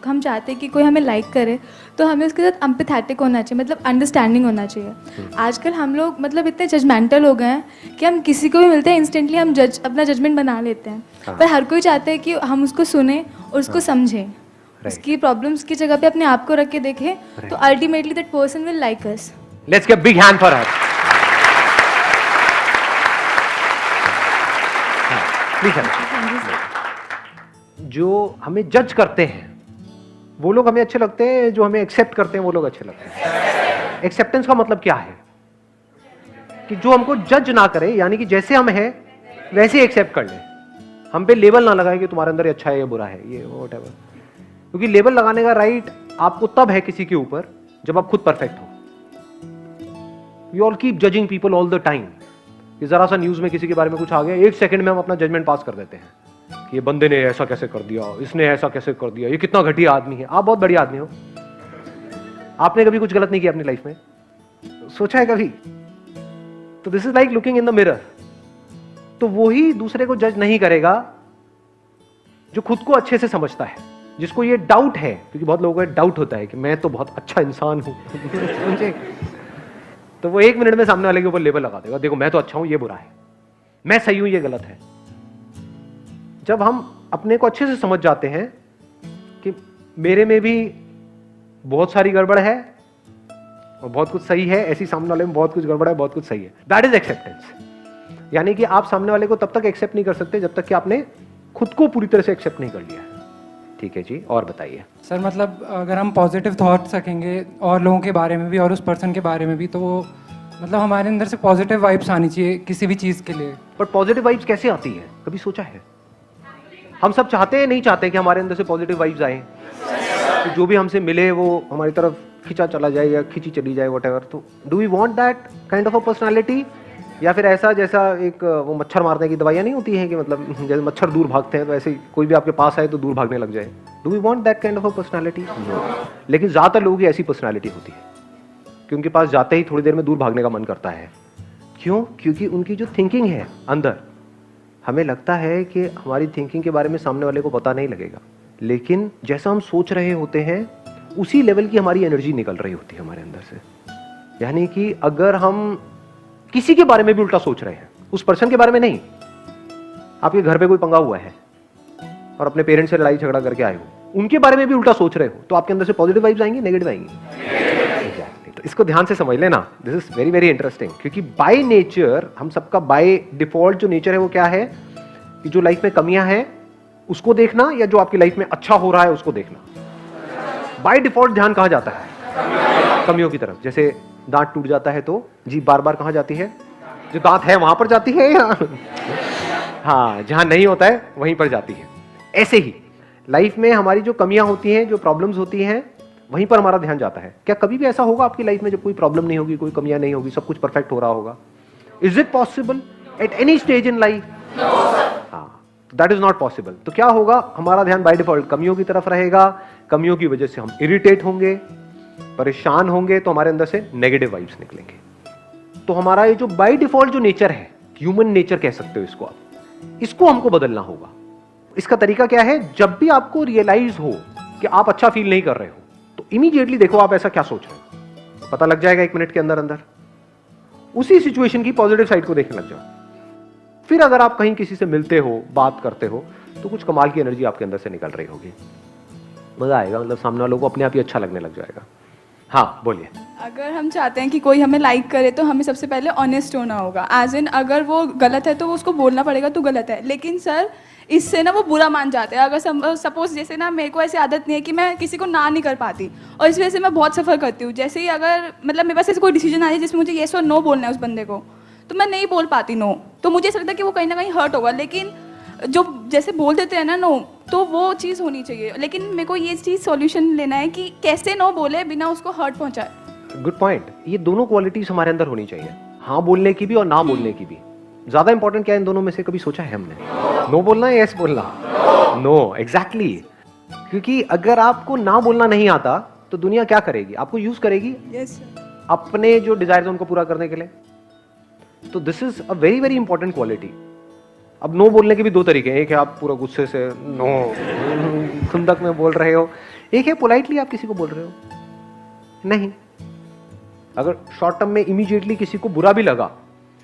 हम चाहते हैं कि कोई हमें लाइक करे तो हमें उसके साथ एम्पैथेटिक होना चाहिए, मतलब अंडरस्टैंडिंग होना चाहिए। आजकल हम लोग मतलब इतने जजमेंटल हो गए हैं कि हम किसी को भी मिलते हैं इंस्टेंटली हम अपना जजमेंट बना लेते हैं। पर हर कोई चाहता है कि हम उसको सुने और उसको समझें, उसकी प्रॉब्लम्स की जगह पे अपने आप को रख के देखें, तो ultimately that person will like us. Let's give big hand for her. जो हमें जज करते हैं वो लोग हमें अच्छे लगते हैं, जो हमें एक्सेप्ट करते हैं वो लोग अच्छे लगते हैं। एक्सेप्टेंस का मतलब क्या है कि जो हमको जज ना करे, यानी कि जैसे हम हैं वैसे एक्सेप्ट कर ले, हम पे लेबल ना लगाए कि तुम्हारे अंदर अच्छा है या बुरा है, ये व्हाटएवर। क्योंकि लेबल लगाने का राइट आपको तब है किसी के ऊपर जब आप खुद परफेक्ट हो। You all keep judging people all the time. कि जरा सा न्यूज में किसी के बारे में कुछ आ गया, 1 सेकंड में हम अपना जजमेंट पास कर देते हैं कि ये बंदे ने ऐसा कैसे कर दिया, इसने ऐसा कैसे कर दिया, ये कितना घटिया आदमी है। आप बहुत बढ़िया आदमी हो, आपने कभी कुछ गलत नहीं किया अपनी लाइफ में, सोचा है कभी? तो this is like looking in the mirror. तो वो ही दूसरे को जज नहीं करेगा जो खुद को अच्छे से समझता है, जिसको ये डाउट है, क्योंकि बहुत लोगों को डाउट होता है कि मैं तो बहुत अच्छा इंसान हूं समझे? तो वो 1 मिनट में सामने वाले के ऊपर लेबल लगा देगा, देखो मैं तो अच्छा हूं, ये बुरा है, मैं सही हूं, ये गलत है। जब हम अपने को अच्छे से समझ जाते हैं कि मेरे में भी बहुत सारी गड़बड़ है और बहुत कुछ सही है, ऐसी सामने वाले में बहुत कुछ गड़बड़ है, बहुत कुछ सही है, दैट इज एक्सेप्टेंस। यानी कि आप सामने वाले को तब तक एक्सेप्ट नहीं कर सकते जब तक कि आपने खुद को पूरी तरह से एक्सेप्ट नहीं कर लिया है। ठीक है जी, और बताइए सर। मतलब अगर हम पॉजिटिव थॉट्स रखेंगे और लोगों के बारे में भी और उस पर्सन के बारे में भी, तो वो मतलब हमारे अंदर से पॉजिटिव वाइब्स आनी चाहिए किसी भी चीज़ के लिए। बट पॉजिटिव वाइब्स कैसे आती है, कभी सोचा है? हम सब चाहते हैं, नहीं चाहते कि हमारे अंदर से पॉजिटिव वाइब्स आए, तो जो भी हमसे मिले वो हमारी तरफ खिंचा चला जाए या खिंची चली जाए, व्हाटएवर। तो do we want that kind of a personality, या फिर ऐसा जैसा एक वो मच्छर मारने की दवाइयाँ नहीं होती हैं कि मतलब जैसे मच्छर दूर भागते हैं तो ऐसे कोई भी आपके पास आए तो दूर भागने लग जाए? Do we want that kind of a personality? लेकिन ज़्यादातर लोगों की ऐसी पर्सनालिटी होती है कि उनके पास जाते ही थोड़ी देर में दूर भागने का मन करता है। क्यों? क्योंकि उनकी जो थिंकिंग है अंदर, हमें लगता है कि हमारी थिंकिंग के बारे में सामने वाले को पता नहीं लगेगा, लेकिन जैसा हम सोच रहे होते हैं उसी लेवल की हमारी एनर्जी निकल रही होती है हमारे अंदर से। यानी कि अगर हम किसी के बारे में भी उल्टा सोच रहे हैं, उस पर्सन के बारे में नहीं, आपके घर पे कोई पंगा हुआ है और अपने पेरेंट्स से लड़ाई झगड़ा करके आए हो, उनके बारे में भी उल्टा सोच रहे हो, तो आपके अंदर से पॉजिटिव वाइब्स आएंगी, नेगेटिव आएंगी? तो इसको ध्यान से समझ लेना, this is very very interesting. क्योंकि बाय नेचर हम सबका बाय डिफॉल्ट जो नेचर है वो क्या है कि जो लाइफ में कमियां हैं उसको देखना, या जो आपकी लाइफ में अच्छा हो रहा है उसको देखना। बाय डिफॉल्ट ध्यान कहाँ जाता है? कमियों की तरफ। जैसे दांत टूट जाता है तो जीभ बार बार कहाँ जाती है? जो दांत है वहां पर जाती है, या हाँ जहां नहीं होता है वहीं पर जाती है। ऐसे ही लाइफ में हमारी जो कमियां होती हैं, जो प्रॉब्लम्स होती हैं, वहीं पर हमारा ध्यान जाता है। क्या कभी भी ऐसा होगा आपकी लाइफ में जब कोई प्रॉब्लम नहीं होगी, कोई कमियां नहीं होगी, सब कुछ परफेक्ट हो रहा होगा? Is it possible at any stage in life? हाँ, दैट इज नॉट पॉसिबल। तो क्या होगा? हमारा ध्यान बाय डिफॉल्ट कमियों की तरफ रहेगा। कमियों की वजह से हम इरिटेट होंगे, परेशान होंगे, तो हमारे अंदर से नेगेटिव वाइब्स निकलेंगे। तो हमारा ये जो बाय डिफॉल्ट जो नेचर है, ह्यूमन नेचर कह सकते हो इसको आप, इसको हमको बदलना होगा। इसका तरीका क्या है? जब भी आपको रियलाइज हो कि आप अच्छा फील नहीं कर रहे हो, तो इमीडिएटली देखो आप ऐसा क्या सोच रहे हो, पता लग जाएगा 1 मिनट के अंदर अंदर। उसी सिचुएशन की पॉजिटिव साइड को देखने लग जाओ। फिर अगर आप कहीं किसी से मिलते हो, बात करते हो, तो कुछ कमाल की एनर्जी आपके अंदर से निकल रही होगी, मजा आएगा, मतलब सामने वालों को अपने आप ही अच्छा लगने लग जाएगा। हाँ बोलिए। अगर हम चाहते हैं कि कोई हमें लाइक करे तो हमें सबसे पहले ऑनेस्ट होना होगा। एज इन अगर वो गलत है तो वो उसको बोलना पड़ेगा तो गलत है, लेकिन सर इससे ना वो बुरा मान जाते हैं। अगर सपोज जैसे ना मेरे को ऐसी आदत नहीं है कि मैं किसी को ना नहीं कर पाती, और इस वजह से मैं बहुत सफ़र करती हूँ। जैसे ही अगर मतलब मेरे पास ऐसे कोई डिसीजन आ जाए जिसमें मुझे येस और नो बोलना है उस बंदे को, तो मैं नहीं बोल पाती नो, तो मुझे ऐसा लगता है कि वो कहीं ना कहीं हर्ट होगा। लेकिन जो जैसे बोल देते हैं ना नो, तो वो चीज़ होनी चाहिए। लेकिन मेरे को ये चीज़ सॉल्यूशन लेना है कि कैसे नो बोले बिना उसको हर्ट पहुंचाए। Good point. ये दोनों क्वालिटीज हमारे अंदर होनी चाहिए, हाँ बोलने की भी और ना बोलने की भी। ज्यादा इंपॉर्टेंट क्या है इन दोनों में से, कभी सोचा है हमने? नो बोलना है, यस बोलना? No, exactly. क्योंकि अगर आपको ना बोलना नहीं आता तो दुनिया क्या करेगी? आपको यूज करेगी यस अपने जो डिजायर उनको पूरा करने के लिए। तो this is a very very important quality. अब नो बोलने के भी 2 तरीके हैं, एक है आप पूरा गुस्से से नो खुंदक में बोल रहे हो, एक है पोलाइटली आप किसी को बोल रहे हो, नहीं। अगर शॉर्ट टर्म में इमीडिएटली किसी को बुरा भी लगा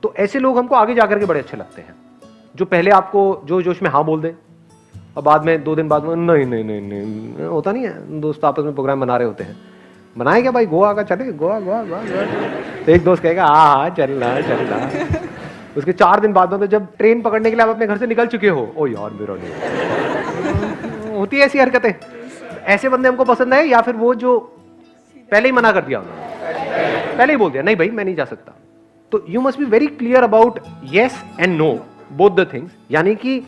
तो ऐसे लोग हमको आगे जाकर के बड़े अच्छे लगते हैं, जो पहले आपको जो जोश में हाँ बोल दे और बाद में 2 दिन बाद में नहीं नहीं नहीं नहीं, होता नहीं है। दोस्त आपस में प्रोग्राम बना रहे होते हैं, बनाए क्या भाई, गोवा का चले, गोवा गोवा गोवा गोवा। तो एक दोस्त कहेगा हाँ चल रहा। उसके 4 दिन बाद में तो जब ट्रेन पकड़ने के लिए आप अपने घर से निकल चुके हो, ओ यार मेरा नहीं। होती है ऐसी हरकतें। ऐसे बंदे हमको पसंद है, या फिर वो जो पहले ही मना कर दिया उन्होंने, पहले ही बोल दिया नहीं भाई मैं नहीं जा सकता। तो you must be very clear about yes and no, both the things. यानी कि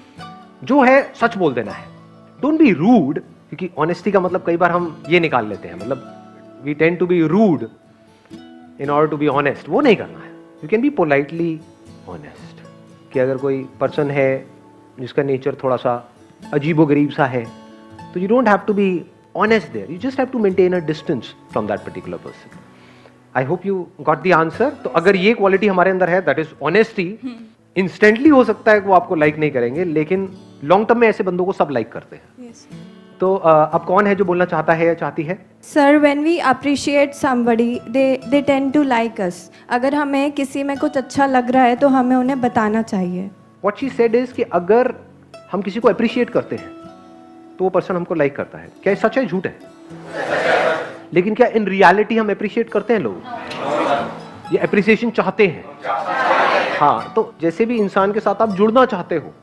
जो है सच बोल देना है, डोंट बी रूड, क्योंकि ऑनेस्टी का मतलब कई बार हम ये निकाल लेते हैं, मतलब we tend to be rude in order to be honest. वो नहीं करना है। You can be politely honest. कि अगर कोई पर्सन है जिसका नेचर थोड़ा सा अजीबोगरीब सा है, तो you don't have to be honest there, you just have to maintain a distance from that particular person. I hope you got the answer. तो अगर ये क्वालिटी हमारे अंदर है, दैट इज ऑनेस्टी, इंस्टेंटली हो सकता है कि वो आपको लाइक नहीं करेंगे, लेकिन लॉन्ग टर्म में ऐसे बंदों को सब लाइक करते हैं। Yes. तो अब कौन है जो बोलना चाहता है या चाहती है? Sir, when we appreciate somebody, they tend to like us. अगर हमें किसी में कुछ अच्छा लग रहा है तो हमें उन्हें बताना चाहिए. What she said is कि अगर हम किसी को अप्रिशिएट करते हैं तो वो पर्सन हमको लाइक करता है। क्या ये सच है, झूठ है? लेकिन क्या इन रियलिटी हम अप्रिशिएट करते हैं लोग? ये अप्रिसिएशन चाहते हैं? हाँ, तो जैसे भी इंसान के साथ आप जुड़ना चाहते हो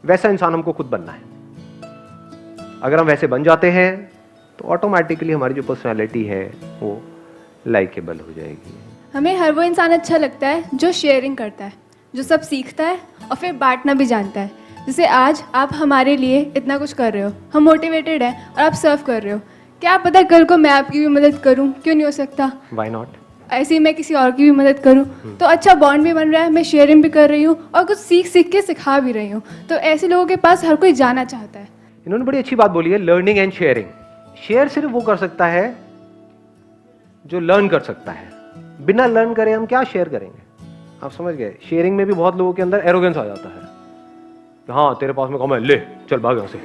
वैसा इंसान हमको खुद बनना है। अगर हम वैसे बन जाते हैं तो ऑटोमेटिकली हमारी जो पर्सनालिटी है वो लाइकेबल हो जाएगी। हमें हर वो इंसान अच्छा लगता है जो शेयरिंग करता है, जो सब सीखता है और फिर बांटना भी जानता है। जैसे आज आप हमारे लिए इतना कुछ कर रहे हो, हम मोटिवेटेड हैं और आप सर्व कर रहे हो। क्या पता कल को मैं आपकी भी मदद करूं, क्यों नहीं हो सकता? Why not? ऐसे ही मैं किसी और की भी मदद करूं तो अच्छा बॉन्ड भी बन रहा है, मैं शेयरिंग भी कर रही हूँ और कुछ सीख के सिखा भी रही हूँ। तो ऐसे लोगों के पास हर कोई जाना चाहता है। इन्होंने बड़ी अच्छी बात बोली है, लर्निंग एंड शेयरिंग। शेयर सिर्फ वो कर सकता है जो लर्न कर सकता है। बिना लर्न करे हम क्या शेयर करेंगे? आप समझ गए? शेयरिंग में भी बहुत लोगों के अंदर एरोगेंस आ जाता है। हाँ तेरे पास में कम है, ले चल भाग यहाँ से।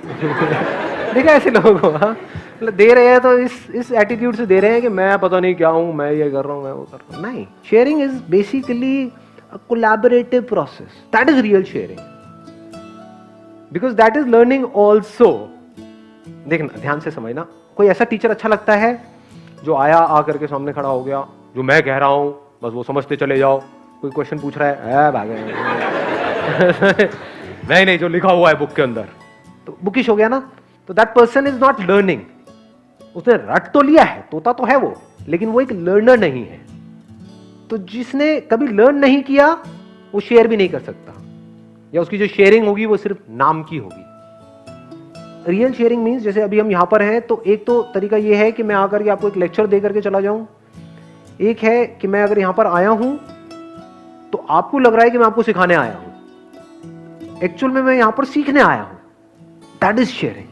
देखा ऐसे लोगों को? हाँ, मतलब दे रहे हैं तो इस एटीट्यूड से दे रहे हैं कि मैं पता नहीं क्या हूँ, मैं ये कर रहा हूँ, मैं वो कर रहा हूँ। नहीं, sharing is basically a collaborative process. That is real sharing, because that is learning also. देखना, ध्यान से समझना। कोई ऐसा टीचर अच्छा लगता है जो आया, आकर के सामने खड़ा हो गया, जो मैं कह रहा हूं बस वो समझते चले जाओ। कोई क्वेश्चन पूछ रहा है भागे नहीं, जो लिखा हुआ है बुक के अंदर, तो बुकिश हो गया ना। तो that person is not learning. उसने रट तो लिया है, तोता तो है वो, लेकिन वो एक लर्नर नहीं है। तो जिसने कभी लर्न नहीं किया वो शेयर भी नहीं कर सकता, या उसकी जो शेयरिंग होगी वो सिर्फ नाम की होगी। रियल शेयरिंग मीन्स, जैसे अभी हम यहां पर हैं, तो एक तो तरीका ये है कि मैं आकर के आपको एक लेक्चर दे करके चला जाऊं। एक है कि मैं अगर यहां पर आया हूं तो आपको लग रहा है कि मैं आपको सिखाने आया हूं, एक्चुअल में मैं यहां पर सीखने आया हूं। That is sharing.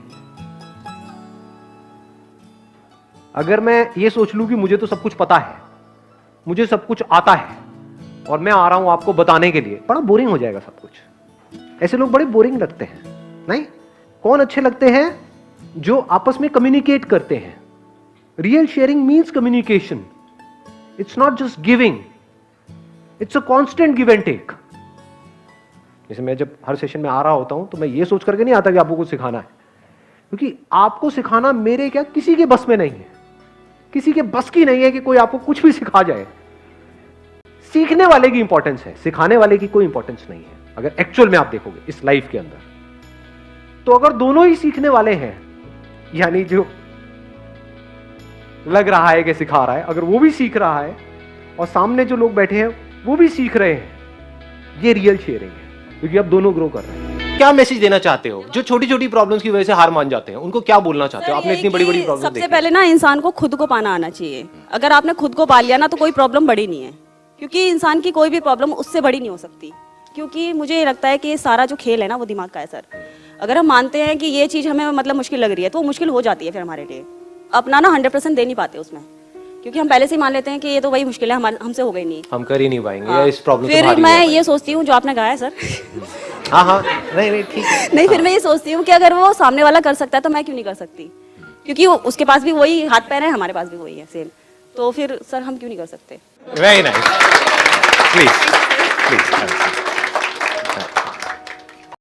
अगर मैं ये सोच लूं कि मुझे तो सब कुछ पता है, मुझे सब कुछ आता है और मैं आ रहा हूं आपको बताने के लिए, बड़ा बोरिंग हो जाएगा सब कुछ। ऐसे लोग बड़े बोरिंग लगते हैं। नहीं, कौन अच्छे लगते हैं? जो आपस में कम्युनिकेट करते हैं। Real sharing means communication. It's not just giving, it's a constant give and take. जैसे मैं जब हर सेशन में आ रहा होता हूं तो मैं ये सोच करके नहीं आता कि आपको कुछ सिखाना है, क्योंकि आपको सिखाना मेरे क्या किसी के बस में नहीं है। किसी के बस की नहीं है कि कोई आपको कुछ भी सिखा जाए। सीखने वाले की इंपॉर्टेंस है, सिखाने वाले की कोई इंपॉर्टेंस नहीं है। अगर एक्चुअल में आप देखोगे इस लाइफ के अंदर, तो अगर दोनों ही सीखने वाले हैं, यानी जो लग रहा है कि सिखा रहा है, अगर वो भी सीख रहा है और सामने जो लोग बैठे हैं वो भी सीख रहे हैं, ये रियल शेयरिंग है, क्योंकि अब दोनों ग्रो कर रहे हैं। क्या मैसेज देना चाहते हो जो छोटी छोटी प्रॉब्लम्स की वजह से हार मान जाते हैं? उनको क्या बोलना चाहते हो? आपने इतनी बड़ी बड़ी प्रॉब्लम सबसे पहले ना इंसान को खुद को पाना आना चाहिए। अगर आपने खुद को पा लिया ना तो कोई प्रॉब्लम बड़ी नहीं है, क्योंकि इंसान की कोई भी प्रॉब्लम उससे बड़ी नहीं हो सकती। क्योंकि मुझे ये लगता है कि सारा जो खेल है ना वो दिमाग का है सर। अगर हम मानते हैं कि ये चीज़ हमें मतलब मुश्किल लग रही है तो वो मुश्किल हो जाती है फिर हमारे लिए। अपना ना 100% दे नहीं पाते उसमें, क्योंकि हम पहले से ही मान लेते हैं कि ये तो वही मुश्किल है, हमारे हमसे हो गई नहीं, हम कर ही नहीं पाएंगे इस प्रॉब्लम से। फिर मैं ये सोचती हूँ जो आपने कहा है सर हाँ नहीं ठीक है। नहीं, फिर मैं ये सोचती हूँ कि अगर वो सामने वाला कर सकता है तो मैं क्यों नहीं कर सकती। क्योंकि उसके पास भी वही हाथ पैर है, हमारे पास भी वही है सेम, तो फिर सर हम क्यों नहीं कर सकते? Very nice, please please.